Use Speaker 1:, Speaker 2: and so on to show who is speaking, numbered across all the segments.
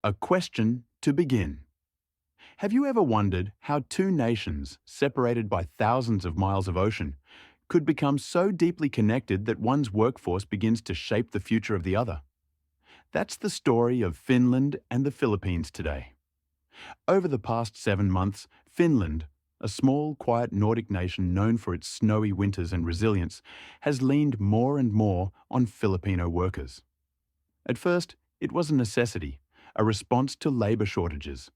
Speaker 1: A question to begin. Have you ever wondered how two nations, separated by thousands of miles of ocean, could become so deeply connected that one's workforce begins to shape the future of the other? That's the story of Finland and the Philippines today. Over the past 7 months, Finland, a small, quiet Nordic nation known for its snowy winters and resilience, has leaned more and more on Filipino workers. At first, it was a necessity, a response to labour shortages.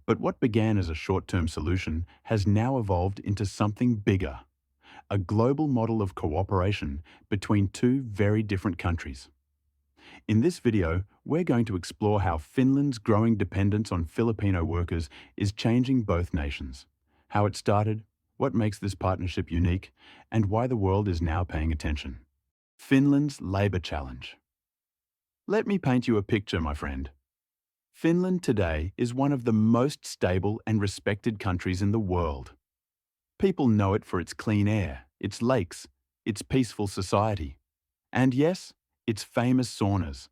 Speaker 1: But what began as a short-term solution has now evolved into something bigger, a global model of cooperation between two very different countries. In this video, we're going to explore how Finland's growing dependence on Filipino workers is changing both nations, how it started, what makes this partnership unique, and why the world is now paying attention. Finland's labour challenge. Let me paint you a picture, my friend. Finland today is one of the most stable and respected countries in the world. People know it for its clean air, its lakes, its peaceful society, and yes, its famous saunas.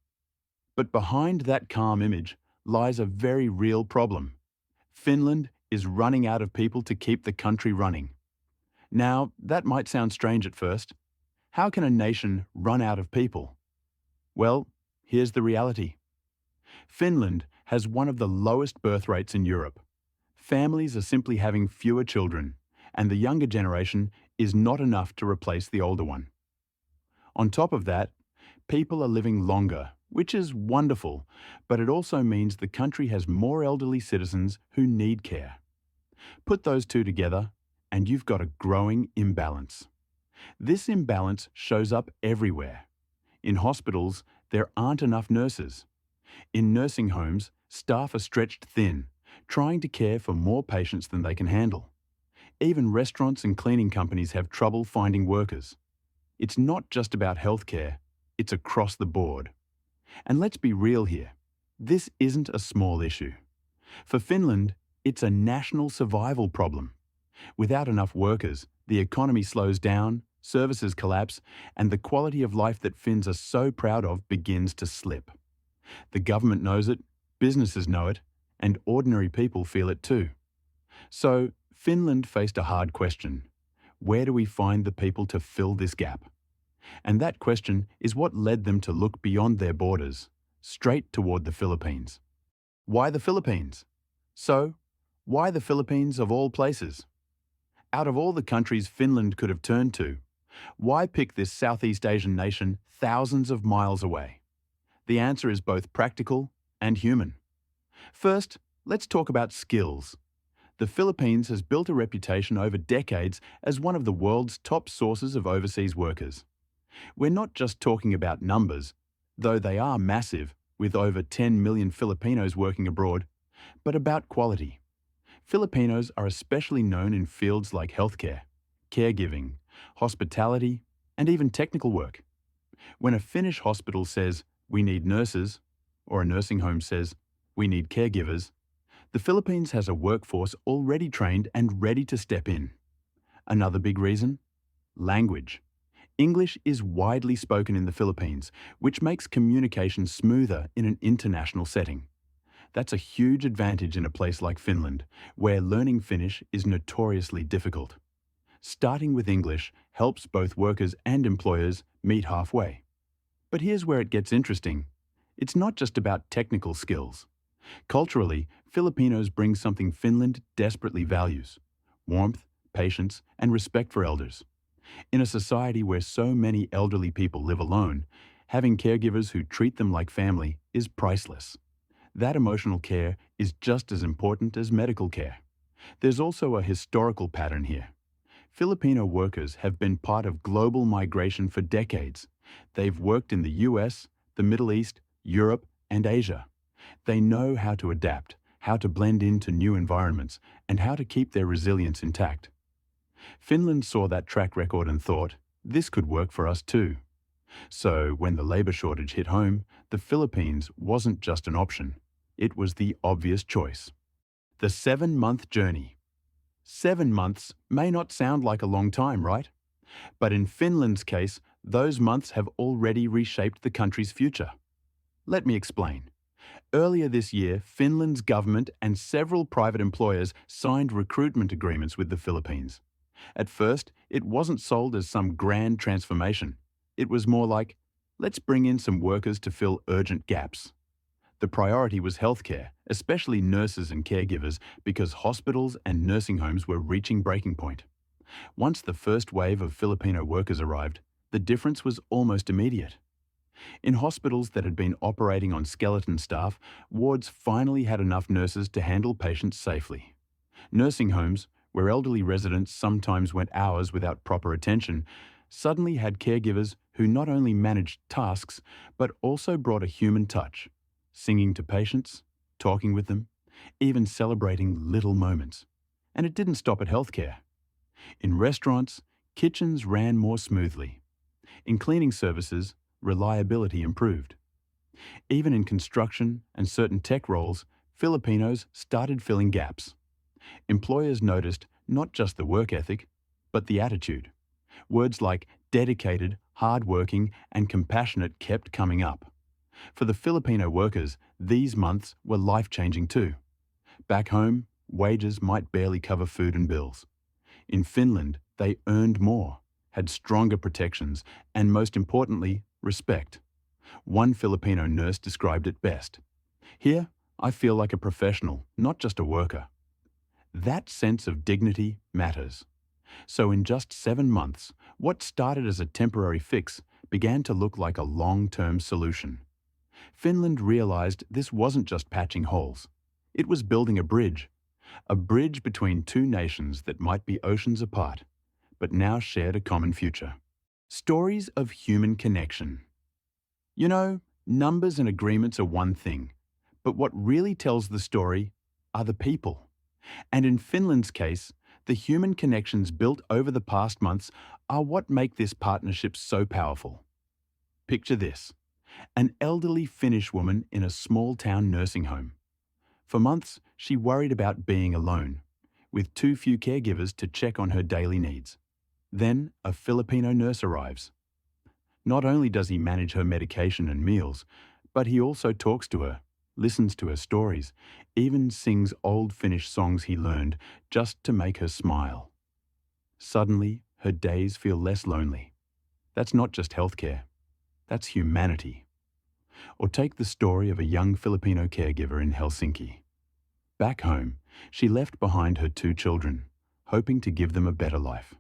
Speaker 1: But behind that calm image lies a very real problem. Finland is running out of people to keep the country running. Now, that might sound strange at first. How can a nation run out of people? Well, here's the reality. Finland has one of the lowest birth rates in Europe. Families are simply having fewer children, and the younger generation is not enough to replace the older one. On top of that, people are living longer, which is wonderful, but it also means the country has more elderly citizens who need care. Put those two together, and you've got a growing imbalance. This imbalance shows up everywhere. In hospitals, there aren't enough nurses. In nursing homes, staff are stretched thin, trying to care for more patients than they can handle. Even restaurants and cleaning companies have trouble finding workers. It's not just about healthcare, it's across the board. And let's be real here, this isn't a small issue. For Finland, it's a national survival problem. Without enough workers, the economy slows down, services collapse, and the quality of life that Finns are so proud of begins to slip. The government knows it, businesses know it, and ordinary people feel it too. So, Finland faced a hard question. Where do we find the people to fill this gap? And that question is what led them to look beyond their borders, straight toward the Philippines. Why the Philippines? So, why the Philippines of all places? Out of all the countries Finland could have turned to, why pick this Southeast Asian nation thousands of miles away? The answer is both practical and human. First, let's talk about skills. The Philippines has built a reputation over decades as one of the world's top sources of overseas workers. We're not just talking about numbers, though they are massive, with over 10 million Filipinos working abroad, but about quality. Filipinos are especially known in fields like healthcare, caregiving, hospitality, and even technical work. When a Finnish hospital says, "We need nurses," or a nursing home says, "We need caregivers," the Philippines has a workforce already trained and ready to step in. Another big reason? Language. English is widely spoken in the Philippines, which makes communication smoother in an international setting. That's a huge advantage in a place like Finland, where learning Finnish is notoriously difficult. Starting with English helps both workers and employers meet halfway. But here's where it gets interesting. It's not just about technical skills. Culturally, Filipinos bring something Finland desperately values: warmth, patience, and respect for elders. In a society where so many elderly people live alone, having caregivers who treat them like family is priceless. That emotional care is just as important as medical care. There's also a historical pattern here. Filipino workers have been part of global migration for decades. They've worked in the US, the Middle East, Europe, and Asia. They know how to adapt, how to blend into new environments, and how to keep their resilience intact. Finland saw that track record and thought, this could work for us too. So when the labour shortage hit home, the Philippines wasn't just an option. It was the obvious choice. The 7-month journey. 7 months may not sound like a long time, right? But in Finland's case, those months have already reshaped the country's future. Let me explain. Earlier this year, Finland's government and several private employers signed recruitment agreements with the Philippines. At first, it wasn't sold as some grand transformation. It was more like, let's bring in some workers to fill urgent gaps. The priority was healthcare, especially nurses and caregivers, because hospitals and nursing homes were reaching breaking point. Once the first wave of Filipino workers arrived, the difference was almost immediate. In hospitals that had been operating on skeleton staff, wards finally had enough nurses to handle patients safely. Nursing homes, where elderly residents sometimes went hours without proper attention, suddenly had caregivers who not only managed tasks, but also brought a human touch, singing to patients, talking with them, even celebrating little moments. And it didn't stop at healthcare. In restaurants, kitchens ran more smoothly. In cleaning services, reliability improved. Even in construction and certain tech roles, Filipinos started filling gaps. Employers noticed not just the work ethic, but the attitude. Words like dedicated, hardworking, and compassionate kept coming up. For the Filipino workers, these months were life-changing too. Back home, wages might barely cover food and bills. In Finland, they earned more, had stronger protections, and most importantly, respect. One Filipino nurse described it best. Here, I feel like a professional, not just a worker. That sense of dignity matters. So in just 7 months, what started as a temporary fix began to look like a long-term solution. Finland realized this wasn't just patching holes. It was building a bridge between two nations that might be oceans apart, but now shared a common future. Stories of human connection. You know, numbers and agreements are one thing, but what really tells the story are the people. And in Finland's case, the human connections built over the past months are what make this partnership so powerful. Picture this: an elderly Finnish woman in a small-town nursing home. For months, she worried about being alone, with too few caregivers to check on her daily needs. Then, a Filipino nurse arrives. Not only does he manage her medication and meals, but he also talks to her, listens to her stories, even sings old Finnish songs he learned just to make her smile. Suddenly, her days feel less lonely. That's not just healthcare, that's humanity. Or take the story of a young Filipino caregiver in Helsinki. Back home, she left behind her 2 children, hoping to give them a better life.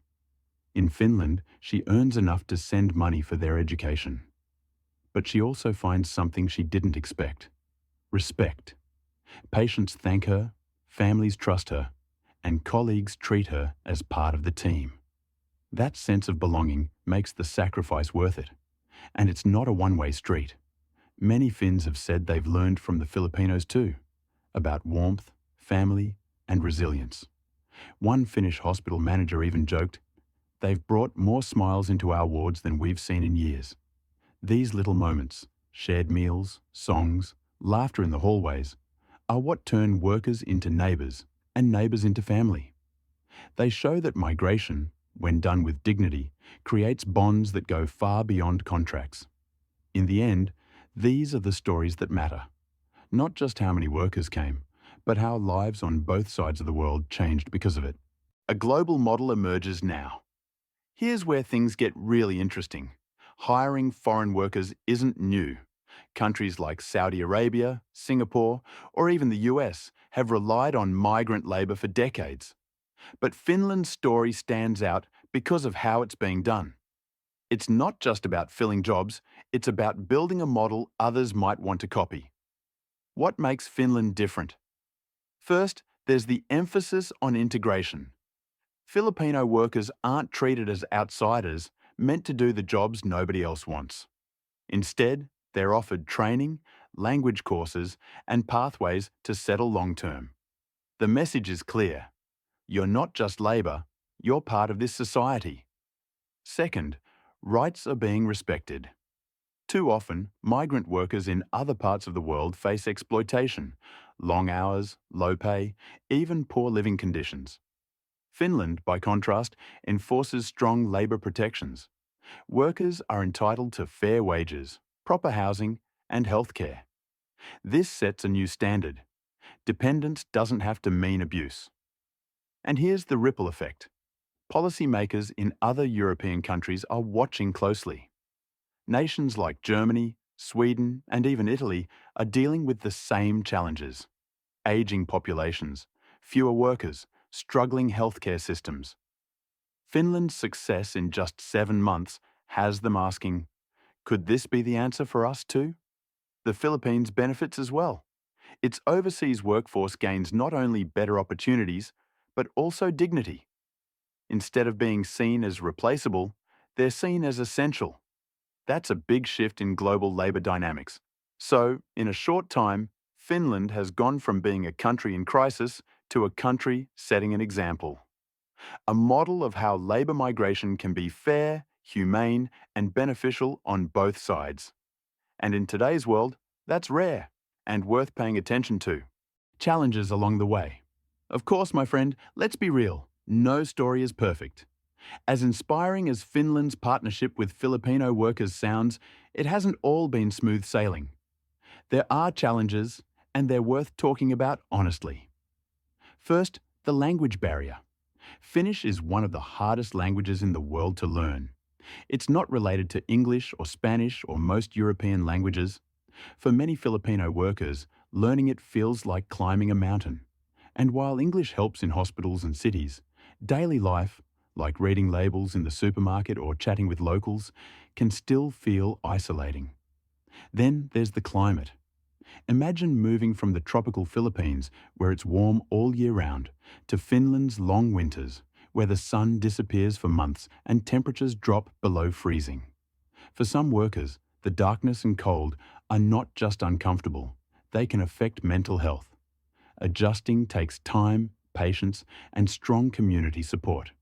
Speaker 1: In Finland, she earns enough to send money for their education. But she also finds something she didn't expect: respect. Patients thank her, families trust her, and colleagues treat her as part of the team. That sense of belonging makes the sacrifice worth it. And it's not a one-way street. Many Finns have said they've learned from the Filipinos too, about warmth, family, and resilience. One Finnish hospital manager even joked, "They've brought more smiles into our wards than we've seen in years." These little moments, shared meals, songs, laughter in the hallways, are what turn workers into neighbours and neighbours into family. They show that migration, when done with dignity, creates bonds that go far beyond contracts. In the end, these are the stories that matter. Not just how many workers came, but how lives on both sides of the world changed because of it. A global model emerges now. Here's where things get really interesting. Hiring foreign workers isn't new. Countries like Saudi Arabia, Singapore, or even the US have relied on migrant labour for decades. But Finland's story stands out because of how it's being done. It's not just about filling jobs, it's about building a model others might want to copy. What makes Finland different? First, there's the emphasis on integration. Filipino workers aren't treated as outsiders, meant to do the jobs nobody else wants. Instead, they're offered training, language courses, and pathways to settle long-term. The message is clear. You're not just labour, you're part of this society. Second, rights are being respected. Too often, migrant workers in other parts of the world face exploitation, long hours, low pay, even poor living conditions. Finland, by contrast, enforces strong labour protections. Workers are entitled to fair wages, proper housing, and healthcare. This sets a new standard. Dependence doesn't have to mean abuse. And here's the ripple effect. Policymakers in other European countries are watching closely. Nations like Germany, Sweden, and even Italy are dealing with the same challenges. Aging populations, fewer workers, struggling healthcare systems. Finland's success in just 7 months has them asking, could this be the answer for us too? The Philippines benefits as well. Its overseas workforce gains not only better opportunities, but also dignity. Instead of being seen as replaceable, they're seen as essential. That's a big shift in global labour dynamics. So, in a short time, Finland has gone from being a country in crisis to a country setting an example. A model of how labour migration can be fair, humane, and beneficial on both sides. And in today's world, that's rare and worth paying attention to. Challenges along the way. Of course, my friend, let's be real. No story is perfect. As inspiring as Finland's partnership with Filipino workers sounds, it hasn't all been smooth sailing. There are challenges, and they're worth talking about honestly. First, the language barrier. Finnish is one of the hardest languages in the world to learn. It's not related to English or Spanish or most European languages. For many Filipino workers, learning it feels like climbing a mountain. And while English helps in hospitals and cities, daily life, like reading labels in the supermarket or chatting with locals, can still feel isolating. Then there's the climate. Imagine moving from the tropical Philippines, where it's warm all year round, to Finland's long winters, where the sun disappears for months and temperatures drop below freezing. For some workers, the darkness and cold are not just uncomfortable, they can affect mental health. Adjusting takes time, patience, and strong community support.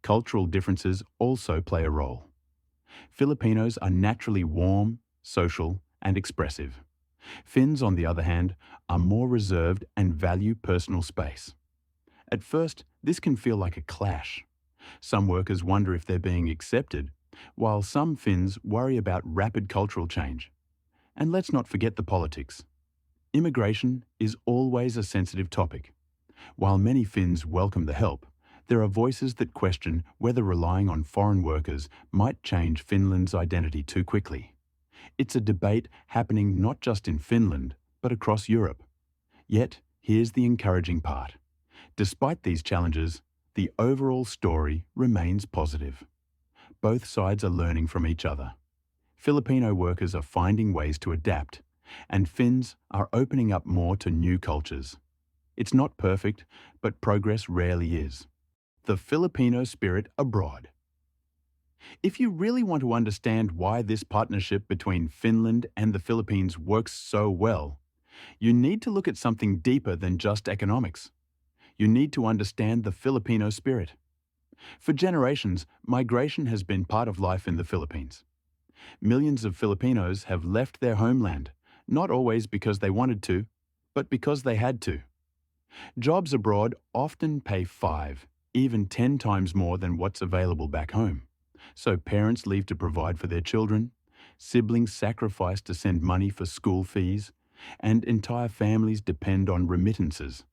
Speaker 1: Cultural differences also play a role. Filipinos are naturally warm, social, and expressive. Finns, on the other hand, are more reserved and value personal space. At first, this can feel like a clash. Some workers wonder if they're being accepted, while some Finns worry about rapid cultural change. And let's not forget the politics. Immigration is always a sensitive topic. While many Finns welcome the help, there are voices that question whether relying on foreign workers might change Finland's identity too quickly. It's a debate happening not just in Finland, but across Europe. Yet, here's the encouraging part. Despite these challenges, the overall story remains positive. Both sides are learning from each other. Filipino workers are finding ways to adapt, and Finns are opening up more to new cultures. It's not perfect, but progress rarely is. The Filipino spirit abroad. If you really want to understand why this partnership between Finland and the Philippines works so well, you need to look at something deeper than just economics. You need to understand the Filipino spirit. For generations, migration has been part of life in the Philippines. Millions of Filipinos have left their homeland, not always because they wanted to, but because they had to. Jobs abroad often pay 5, even 10 times more than what's available back home. So parents leave to provide for their children, siblings sacrifice to send money for school fees, and entire families depend on remittances.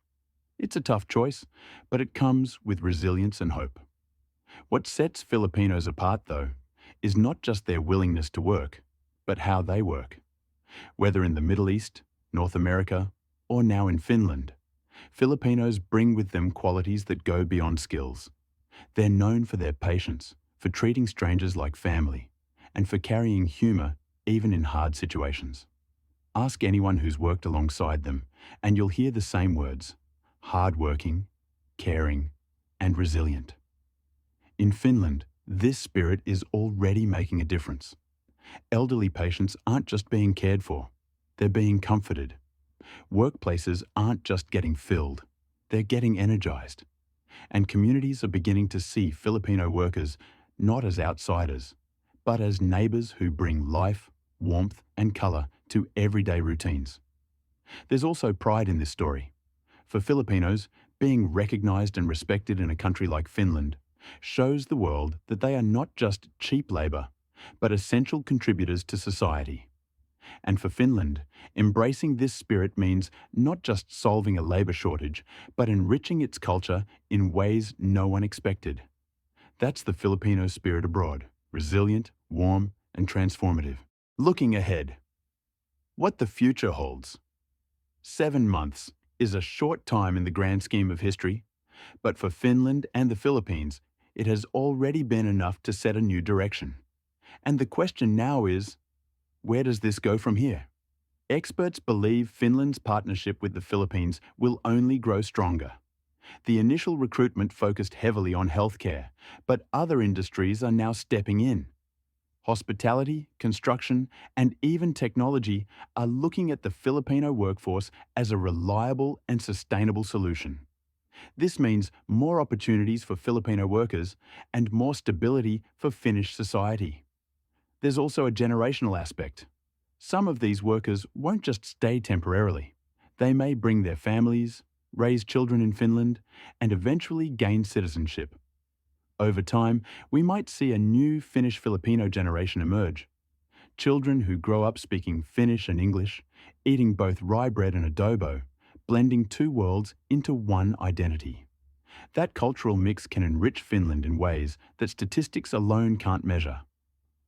Speaker 1: It's a tough choice, but it comes with resilience and hope. What sets Filipinos apart, though, is not just their willingness to work, but how they work. Whether in the Middle East, North America, or now in Finland, Filipinos bring with them qualities that go beyond skills. They're known for their patience, for treating strangers like family, and for carrying humour even in hard situations. Ask anyone who's worked alongside them, and you'll hear the same words: hard-working, caring, and resilient. In Finland, this spirit is already making a difference. Elderly patients aren't just being cared for, they're being comforted. Workplaces aren't just getting filled, they're getting energized. And communities are beginning to see Filipino workers not as outsiders, but as neighbors who bring life, warmth, and color to everyday routines. There's also pride in this story. For Filipinos, being recognized and respected in a country like Finland shows the world that they are not just cheap labor, but essential contributors to society. And for Finland, embracing this spirit means not just solving a labor shortage, but enriching its culture in ways no one expected. That's the Filipino spirit abroad, resilient, warm, and transformative. Looking ahead, what the future holds. 7 months is a short time in the grand scheme of history, but for Finland and the Philippines, it has already been enough to set a new direction. And the question now is, where does this go from here? Experts believe Finland's partnership with the Philippines will only grow stronger. The initial recruitment focused heavily on healthcare, but other industries are now stepping in. Hospitality, construction, and even technology are looking at the Filipino workforce as a reliable and sustainable solution. This means more opportunities for Filipino workers and more stability for Finnish society. There's also a generational aspect. Some of these workers won't just stay temporarily. They may bring their families, raise children in Finland, and eventually gain citizenship. Over time, we might see a new Finnish-Filipino generation emerge. Children who grow up speaking Finnish and English, eating both rye bread and adobo, blending two worlds into one identity. That cultural mix can enrich Finland in ways that statistics alone can't measure.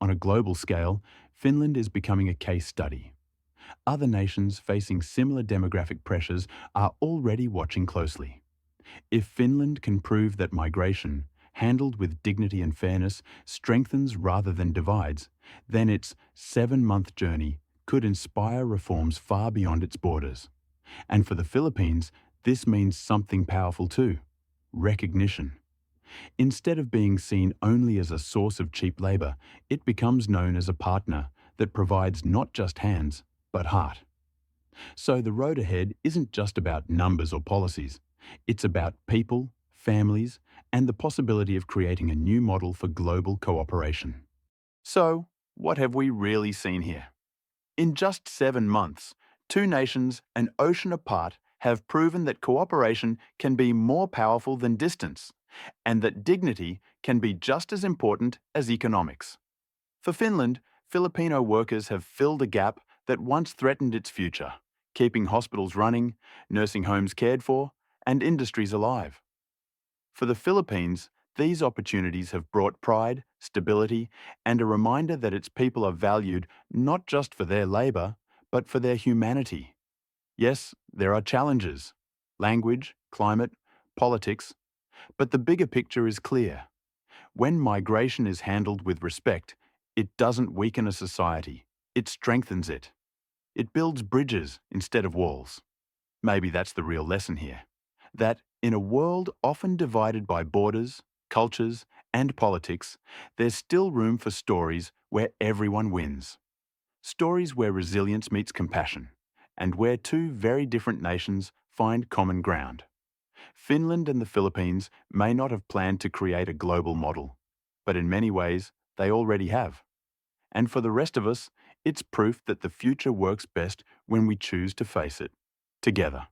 Speaker 1: On a global scale, Finland is becoming a case study. Other nations facing similar demographic pressures are already watching closely. If Finland can prove that migration, handled with dignity and fairness, strengthens rather than divides, then its 7-month journey could inspire reforms far beyond its borders. And for the Philippines, this means something powerful too: recognition. Instead of being seen only as a source of cheap labor, it becomes known as a partner that provides not just hands, but heart. So the road ahead isn't just about numbers or policies. It's about people, families, and the possibility of creating a new model for global cooperation. So, what have we really seen here? In just 7 months, two nations an ocean apart have proven that cooperation can be more powerful than distance, and that dignity can be just as important as economics. For Finland, Filipino workers have filled a gap that once threatened its future, keeping hospitals running, nursing homes cared for, and industries alive. For the Philippines, these opportunities have brought pride, stability, and a reminder that its people are valued not just for their labor, but for their humanity. Yes, there are challenges: language, climate, politics, but the bigger picture is clear. When migration is handled with respect, it doesn't weaken a society, it strengthens it. It builds bridges instead of walls. Maybe that's the real lesson here. That in a world often divided by borders, cultures, and politics, there's still room for stories where everyone wins. Stories where resilience meets compassion, and where two very different nations find common ground. Finland and the Philippines may not have planned to create a global model, but in many ways, they already have. And for the rest of us, it's proof that the future works best when we choose to face it together.